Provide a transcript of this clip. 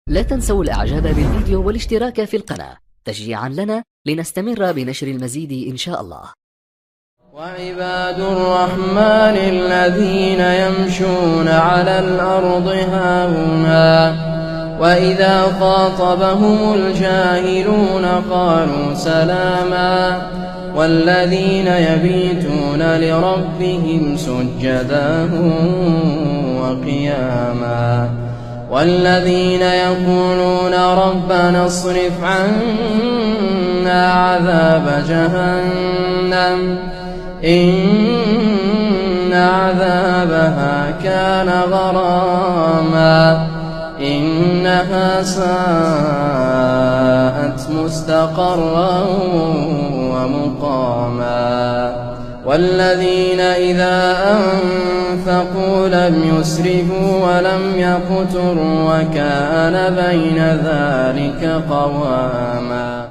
لا تنسوا الإعجاب بالفيديو والاشتراك في القناة تشجيعا لنا لنستمر بنشر المزيد إن شاء الله. وعباد الرحمن الذين يمشون على الأرض هاونا وإذا خاطبهم الجاهلون قالوا سلاما والذين يبيتون لربهم سجدا وقياما والذين يقولون ربنا اصرف عنا عذاب جهنم إن عذابها كان غراما إنها ساءت مستقرا ومقاما والذين إذا أنفقوا لم يسرفوا ولم يقتروا وكان بين ذلك قواما.